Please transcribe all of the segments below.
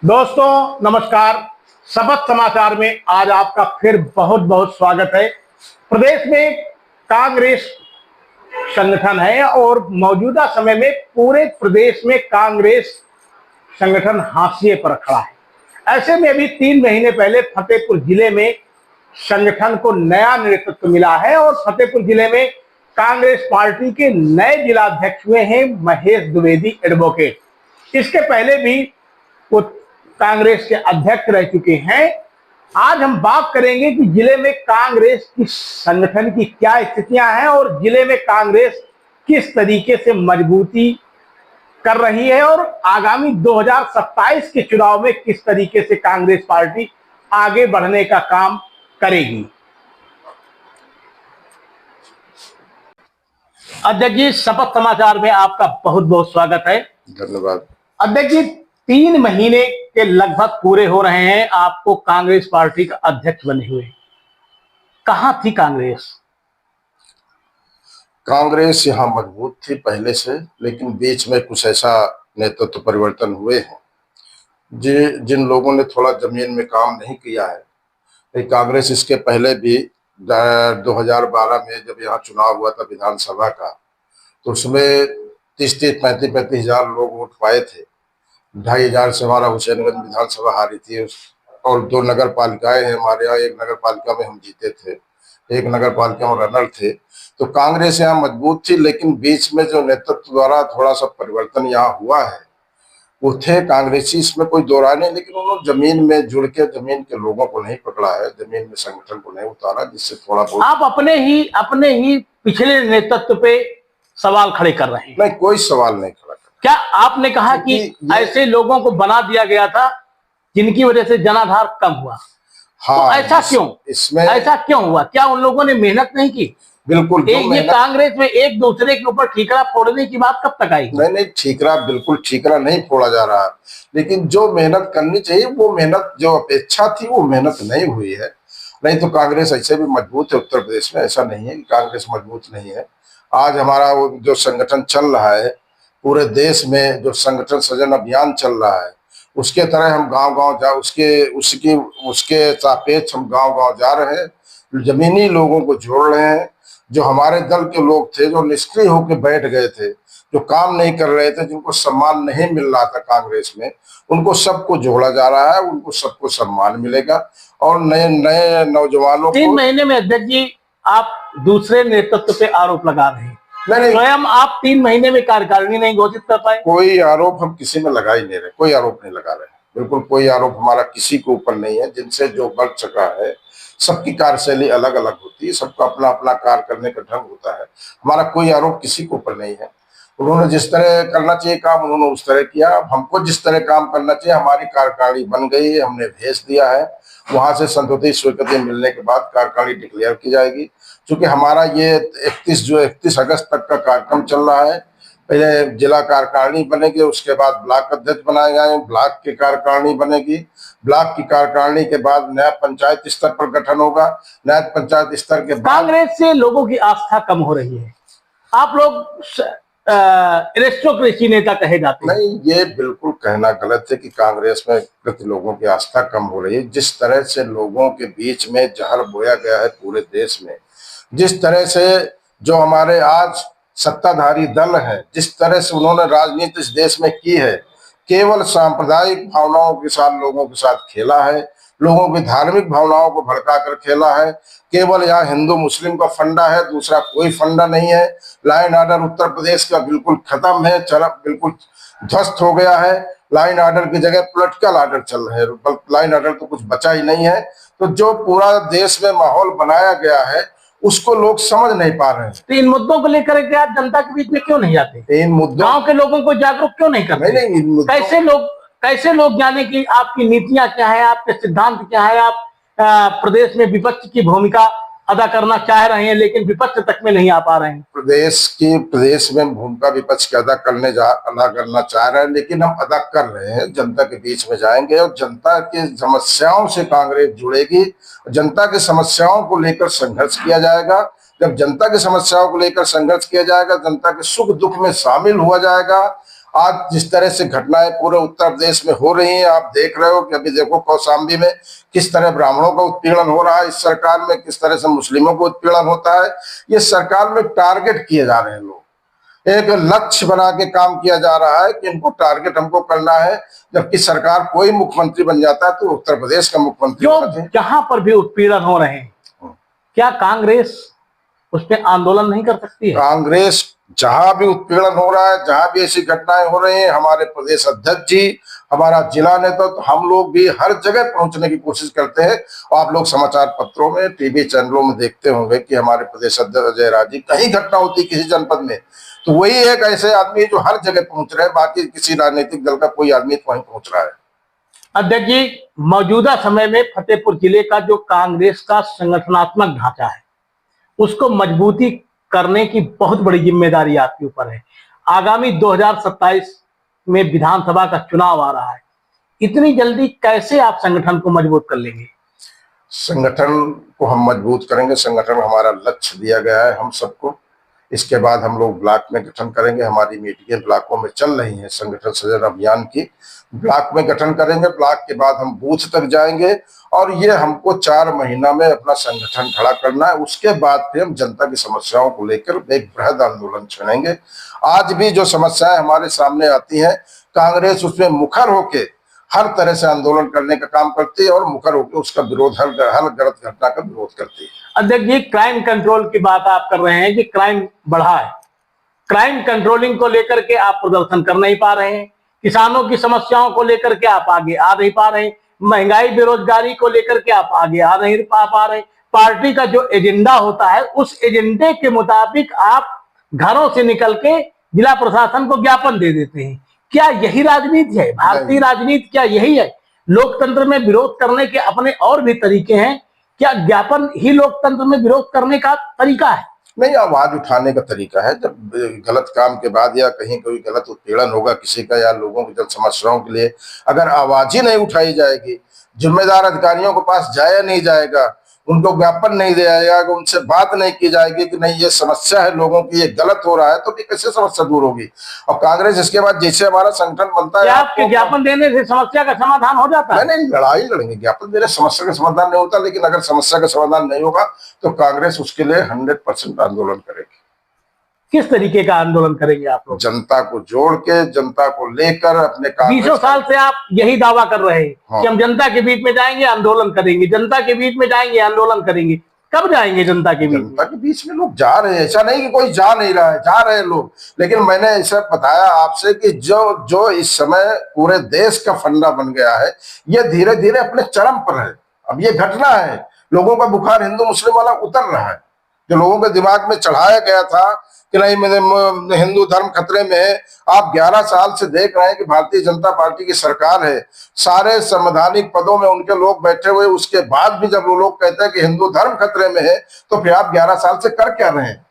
दोस्तों नमस्कार। शपथ समाचार में आज आपका फिर बहुत बहुत स्वागत है। प्रदेश में कांग्रेस संगठन है और मौजूदा समय में पूरे प्रदेश में कांग्रेस संगठन हाशिए पर खड़ा है। ऐसे में अभी 3 महीने पहले फतेहपुर जिले में संगठन को नया नेतृत्व मिला है और फतेहपुर जिले में कांग्रेस पार्टी के नए जिलाध्यक्ष हुए हैं महेश द्विवेदी एडवोकेट। इसके पहले भी वो कांग्रेस के अध्यक्ष रह चुके हैं। आज हम बात करेंगे कि जिले में कांग्रेस की संगठन की क्या स्थितियां हैं और जिले में कांग्रेस किस तरीके से मजबूती कर रही है और आगामी 2027 के चुनाव में किस तरीके से कांग्रेस पार्टी आगे बढ़ने का काम करेगी। अध्यक्ष जी, शपथ समाचार में आपका बहुत बहुत स्वागत है। धन्यवाद। अध्यक्ष जी, 3 महीने के लगभग पूरे हो रहे हैं आपको कांग्रेस पार्टी का अध्यक्ष बने हुए। कहां थी कांग्रेस? कांग्रेस यहाँ मजबूत थी पहले से, लेकिन बीच में कुछ ऐसा नेतृत्व परिवर्तन हुए हैं जिन लोगों ने थोड़ा जमीन में काम नहीं किया है। कांग्रेस इसके पहले भी 2012 में जब यहाँ चुनाव हुआ था विधानसभा का, तो उसमें 35 हजार लोग वोट पाए थे। 2500 से हमारा हुसैनगंज विधानसभा हारी थी और 2 नगर पालिकाएं हैं हमारे यहाँ। एक नगर पालिका में हम जीते थे, एक नगर पालिका में रनर थे। तो कांग्रेस यहाँ मजबूत थी, लेकिन बीच में जो नेतृत्व द्वारा थोड़ा सा परिवर्तन यहाँ हुआ है वो थे कांग्रेसी, इसमें कोई दो राय नहीं। लेकिन उन्होंने जमीन में जुड़ के जमीन के लोगों को नहीं पकड़ा है, जमीन में संगठन को नहीं उतारा, जिससे थोड़ा बहुत आप अपने ही पिछले नेतृत्व पे सवाल खड़े कर रहे हैं। नहीं, कोई सवाल नहीं खड़ा। क्या आपने कहा कि ऐसे लोगों को बना दिया गया था जिनकी वजह से जनाधार कम हुआ? हाँ, तो ऐसा क्यों? इसमें ऐसा क्यों हुआ? क्या उन लोगों ने मेहनत नहीं की? बिल्कुल। ये कांग्रेस में एक दूसरे के ऊपर ठीकरा फोड़ने की बात कब तक आई? नहीं, ठीकरा बिल्कुल ठीकरा नहीं फोड़ा जा रहा है, लेकिन जो मेहनत करनी चाहिए वो मेहनत, जो अपेक्षा थी वो मेहनत नहीं हुई है। नहीं तो कांग्रेस ऐसे भी मजबूत है उत्तर प्रदेश में, ऐसा नहीं है कि कांग्रेस मजबूत नहीं है। आज हमारा वो जो संगठन चल रहा है पूरे देश में, जो संगठन सृजन अभियान चल रहा है, उसके तरह हम गांव-गांव जा उसके सापेक्ष हम गांव-गांव जा रहे हैं, जमीनी लोगों को जोड़ रहे हैं। जो हमारे दल के लोग थे जो निष्क्रिय होकर बैठ गए थे, जो काम नहीं कर रहे थे, जिनको सम्मान नहीं मिल रहा था कांग्रेस में, उनको सबको जोड़ा जा रहा है, उनको सबको सम्मान मिलेगा और नए नए नौजवानों को। 3 महीने में अध्यक्ष जी आप दूसरे नेतृत्व पे आरोप लगा रहे हैं। नहीं, स्वयं आप 3 महीने में कार्यकारिणी नहीं घोषित कर पाए। कोई आरोप हम किसी में लगा ही नहीं रहे, कोई आरोप नहीं लगा रहे, बिल्कुल कोई आरोप हमारा किसी के ऊपर नहीं है। जिनसे जो बढ़ सका है, सबकी कार्यशैली अलग अलग होती है, सबका अपना अपना कार्य करने का ढंग होता है। हमारा कोई आरोप किसी के ऊपर नहीं है। उन्होंने जिस तरह करना चाहिए काम उन्होंने उस तरह किया। हमको जिस तरह काम करना चाहिए, हमारी कार्यकारिणी बन गई है, हमने भेज दिया है। वहां से संतुष्टि स्वीकृति मिलने के बाद कार्यकारिणी डिक्लेयर की जाएगी। क्योंकि हमारा ये 31 अगस्त तक का कार्यक्रम चल रहा है। पहले जिला कार्यकारिणी बनेगी, उसके बाद ब्लॉक अध्यक्ष बनाए जाएंगे, ब्लॉक की कार्यकारिणी बनेगी, ब्लॉक की कार्यकारिणी के बाद नया पंचायत स्तर पर गठन होगा, नया पंचायत स्तर के बाद। कांग्रेस से लोगों की आस्था कम हो रही है। आप लोग एरिस्टोक्रेसी नेता कहे जाते हैं। नहीं, ये बिल्कुल कहना गलत है कि कांग्रेस में प्रति लोगों की आस्था कम हो रही है। जिस तरह से लोगों के बीच में जहर बोया गया है पूरे देश में, जिस तरह से जो हमारे आज सत्ताधारी दल है, जिस तरह से उन्होंने राजनीति इस देश में की है, केवल सांप्रदायिक भावनाओं के साथ लोगों के साथ खेला है, लोगों की धार्मिक भावनाओं को भड़का कर खेला है। केवल यहाँ हिंदू मुस्लिम का फंडा है, दूसरा कोई फंडा नहीं है। लाइन ऑर्डर उत्तर प्रदेश का बिल्कुल खत्म है, बिल्कुल ध्वस्त हो गया है। लाइन ऑर्डर की जगह पॉलिटिकल ऑर्डर चल रहे हैं, लाइन ऑर्डर तो कुछ बचा ही नहीं है। तो जो पूरा देश में माहौल बनाया गया है उसको लोग समझ नहीं पा रहे हैं। तो इन मुद्दों को लेकर के आप जनता के बीच में क्यों नहीं जाते? इन मुद्दों, गांव के लोगों को जागरूक क्यों नहीं करते? नहीं, कैसे लोग जाने कि आपकी नीतियां क्या है, आपके सिद्धांत क्या है। आप प्रदेश में विपक्ष की भूमिका अदा करना चाह रहे हैं लेकिन विपक्ष तक में नहीं आ पा रहे हैं। प्रदेश में भूमिका विपक्ष की अदा करना चाह रहे हैं, लेकिन हम अदा कर रहे हैं। जनता के बीच में जाएंगे और जनता की समस्याओं से कांग्रेस जुड़ेगी। जनता की समस्याओं को लेकर संघर्ष किया जाएगा। जब जनता की समस्याओं को लेकर संघर्ष किया जाएगा, जनता के सुख दुख में शामिल हुआ जाएगा आज जिस तरह से घटनाएं पूरे उत्तर प्रदेश में हो रही हैं, आप देख रहे हो कि अभी देखो कौशाम्बी में किस तरह ब्राह्मणों का उत्पीड़न हो रहा है, इस सरकार में किस तरह से मुस्लिमों को उत्पीड़न होता है। ये सरकार में टारगेट किए जा रहे हैं लोग, एक लक्ष्य बना के काम किया जा रहा है कि इनको टारगेट हमको करना है। जबकि सरकार कोई मुख्यमंत्री बन जाता है तो उत्तर प्रदेश का मुख्यमंत्री होना चाहिए। जहां पर भी उत्पीड़न हो रहे हैं, क्या कांग्रेस उस पर आंदोलन नहीं कर सकती है? कांग्रेस जहां भी उत्पीड़न हो रहा है, जहां भी ऐसी घटनाएं हो रही हैं, हमारे प्रदेश अध्यक्ष जी, हमारा जिला नेता, तो हम लोग भी हर जगह पहुंचने की कोशिश करते हैं। और आप लोग समाचार पत्रों में, टीवी चैनलों में देखते होंगे कि हमारे प्रदेश अध्यक्ष अजय राजी, कहीं घटना होती किसी जनपद में तो वही एक ऐसे आदमी जो हर जगह पहुंच रहे हैं, बाकी किसी राजनीतिक दल का कोई आदमी वहीं पहुंच रहा है। अध्यक्ष जी, मौजूदा समय में फतेहपुर जिले का जो कांग्रेस का संगठनात्मक ढांचा है, उसको मजबूती करने की बहुत बड़ी जिम्मेदारी आपके ऊपर है। आगामी 2027 में विधानसभा का चुनाव आ रहा है, इतनी जल्दी कैसे आप संगठन को मजबूत कर लेंगे? संगठन को हम मजबूत करेंगे, संगठन हमारा लक्ष्य दिया गया है हम सबको। इसके बाद हम लोग ब्लॉक में गठन करेंगे, हमारी मीटिंगें ब्लॉकों में चल रही हैं संगठन सृजन अभियान की। ब्लॉक में गठन करेंगे, ब्लॉक के बाद हम बूथ तक जाएंगे और ये हमको 4 महीना में अपना संगठन खड़ा करना है। उसके बाद फिर हम जनता की समस्याओं को लेकर एक बृहद आंदोलन छेड़ेंगे। आज भी जो समस्याएं हमारे सामने आती हैं, कांग्रेस उसमें मुखर होके हर तरह से आंदोलन करने का काम करती है और मुखर होकर उसका विरोध, हर गलत घटना का विरोध करती है। अध्यक्ष जी, क्राइम कंट्रोल की बात आप कर रहे हैं कि क्राइम बढ़ा है, क्राइम कंट्रोलिंग को लेकर के आप प्रदर्शन कर नहीं पा रहे हैं, किसानों की समस्याओं को लेकर के आप आगे आ नहीं पा रहे हैं, महंगाई बेरोजगारी को लेकर के आप आगे आ नहीं पा रहे हैं। पार्टी का जो एजेंडा होता है, उस एजेंडे के मुताबिक आप घरों से निकल के जिला प्रशासन को ज्ञापन दे देते हैं। क्या यही राजनीति है? भारतीय राजनीति क्या यही है? लोकतंत्र में विरोध करने के अपने और भी तरीके हैं, क्या ज्ञापन ही लोकतंत्र में विरोध करने का तरीका है? नहीं, आवाज उठाने का तरीका है। जब गलत काम के बाद या कहीं कोई गलत उत्पीड़न होगा किसी का या लोगों की जन समस्याओं के लिए अगर आवाज ही नहीं उठाई जाएगी, जिम्मेदार अधिकारियों के पास जाया नहीं जाएगा, उनको ज्ञापन नहीं दिया जाएगा, उनसे बात नहीं की जाएगी कि नहीं ये समस्या है लोगों की, ये गलत हो रहा है, तो भी कैसे समस्या दूर होगी? और कांग्रेस इसके बाद जैसे हमारा संगठन बनता है, आपके ज्ञापन देने से समस्या का समाधान हो जाता है? नहीं, लड़ाई लड़ेंगे, ज्ञापन देने समस्या का समाधान नहीं होता। लेकिन अगर समस्या का समाधान नहीं होगा तो कांग्रेस उसके लिए 100% आंदोलन करेगी। किस तरीके का आंदोलन करेंगे आप लोग? जनता को जोड़ के, जनता को लेकर अपने 20 साल से आप यही दावा कर रहे हैं कि हम जनता के बीच में जाएंगे, आंदोलन करेंगे, जनता के बीच में जाएंगे, आंदोलन करेंगे। कब जाएंगे जनता के बीच? जनता के बीच में लोग जा रहे हैं, ऐसा नहीं कि कोई जा नहीं रहा है, जा रहे हैं लोग। लेकिन मैंने ऐसा बताया आपसे कि जो इस समय पूरे देश का फंडा बन गया है, ये धीरे धीरे अपने चरम पर है। अब ये घटना है, लोगों का बुखार हिंदू मुस्लिम वाला उतर रहा है। जो लोगों के दिमाग में चढ़ाया गया था कि नहीं मेरे हिंदू धर्म खतरे में है, आप 11 साल से देख रहे हैं कि भारतीय जनता पार्टी की सरकार है, सारे संवैधानिक पदों में उनके लोग बैठे हुए, उसके बाद भी जब वो लोग कहते हैं कि हिंदू धर्म खतरे में है, तो फिर आप 11 साल से कर क्या रहे हैं?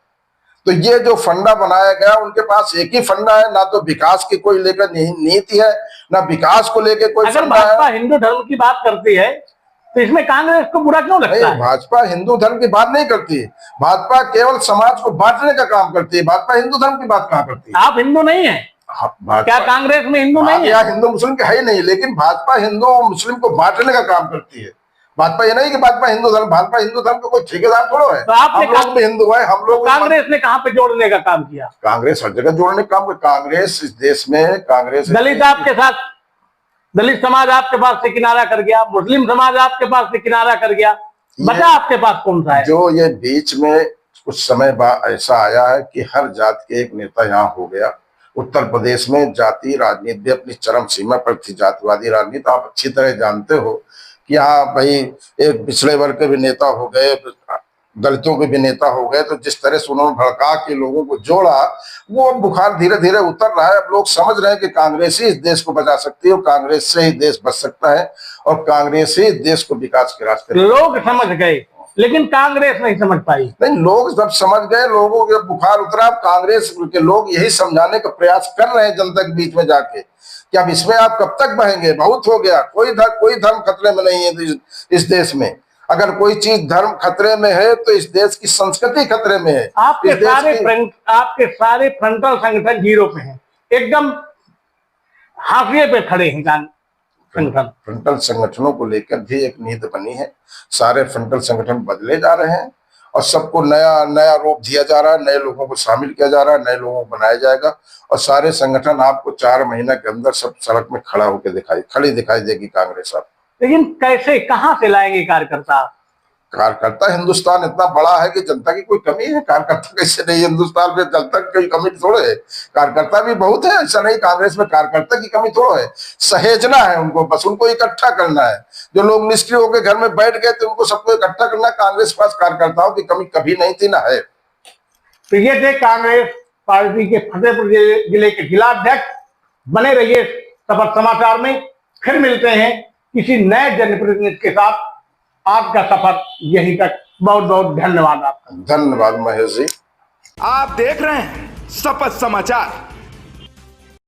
तो ये जो फंडा बनाया गया, उनके पास एक ही फंडा है, ना तो विकास की कोई लेकर नीति है, ना विकास को लेकर कोई अगर भाजपा हिंदू धर्म की बात करती है तो इसमें कांग्रेस को बुरा क्यों लगता है? भाजपा हिंदू धर्म की बात नहीं करती, भाजपा केवल समाज को बांटने का काम करती है। भाजपा हिंदू धर्म की बात कहाँ करती है? आप हिंदू नहीं है क्या? कांग्रेस में हिंदू नहीं है? हिंदू मुस्लिम के है ही नहीं, लेकिन भाजपा हिंदू और मुस्लिम को बांटने का काम करती है। भाजपा ये नहीं कि भाजपा हिंदू धर्म का कोई ठेकेदार थोड़ा है। तो आपने हम लोग हिंदू है, हम लोग। कांग्रेस ने कहाँ पे जोड़ने का काम किया? कांग्रेस हर जगह जोड़ने का काम। कांग्रेस इस देश में, कांग्रेस दलित आपके साथ, दलित समाज आपके पास से किनारा कर गया, मुस्लिम समाज आपके पास से किनारा कर गया, बचा आपके पास कौन सा है? जो ये बीच में कुछ समय बाद ऐसा आया है कि हर जात के एक नेता यहाँ हो गया। उत्तर प्रदेश में जाति राजनीति भी अपनी चरम सीमा पर थी, जातिवादी राजनीति। आप अच्छी तरह जानते हो कि यहाँ भाई एक पिछड़े वर्ग के भी नेता हो गए, दलितों के भी नेता हो गए। तो जिस तरह से उन्होंने भड़का के लोगों को जोड़ा, वो बुखार धीरे धीरे उतर रहा है। अब लोग समझ रहे हैं कि कांग्रेस ही इस देश को बचा सकती है और कांग्रेस से ही देश बच सकता है और कांग्रेस ही देश को विकास के रास्ते। लोग समझ गए, लेकिन कांग्रेस नहीं समझ पाई। नहीं, लोग जब समझ गए, लोगों के बुखार उतरा। कांग्रेस के लोग यही समझाने का प्रयास कर रहे हैं जनता के बीच में जाके कि अब इसमें आप कब तक बहेंगे, बहुत हो गया। कोई धर्म खतरे में नहीं है इस देश में। अगर कोई चीज धर्म खतरे में है तो इस देश की संस्कृति खतरे में है। आपके सारे फ्रंटल संगठन जीरो पे हैं, एकदम हाशिए पे खड़े हैं संगठन। फ्रंटल संगठनों को लेकर भी एक नीति बनी है। सारे फ्रंटल संगठन बदले जा रहे हैं और सबको नया नया रूप दिया जा रहा है, नए लोगों को शामिल किया जा रहा है, नए लोगों को बनाया जाएगा और सारे संगठन आपको 4 महीने के अंदर सब सड़क में खड़ी दिखाई देगी कांग्रेस। आप लेकिन कैसे, कहां से लाएंगे कार्यकर्ता? कार्यकर्ता, हिंदुस्तान इतना बड़ा है कि जनता की कोई कमी है? कार्यकर्ता कैसे नहीं? हिंदुस्तान में जनता की कोई कमी थोड़े है, कार्यकर्ता भी बहुत है। ऐसा नहीं कांग्रेस में कार्यकर्ता की कमी थोड़ा है। सहेजना है उनको, बस उनको इकट्ठा करना है। जो लोग निष्क्रिय होकर घर में बैठ गए थे उनको सबको इकट्ठा करना। कांग्रेस के पास कार्यकर्ताओं की कमी कभी नहीं थी, ना है। तो ये थे कांग्रेस पार्टी के फतेहपुर जिले के जिलाध्यक्ष। बने रहिए शपथ समाचार में, फिर मिलते हैं किसी नए जनप्रतिनिधि के साथ। आज का सफर यहीं तक। बहुत बहुत धन्यवाद आपका। धन्यवाद महेश जी। आप देख रहे हैं शपथ समाचार।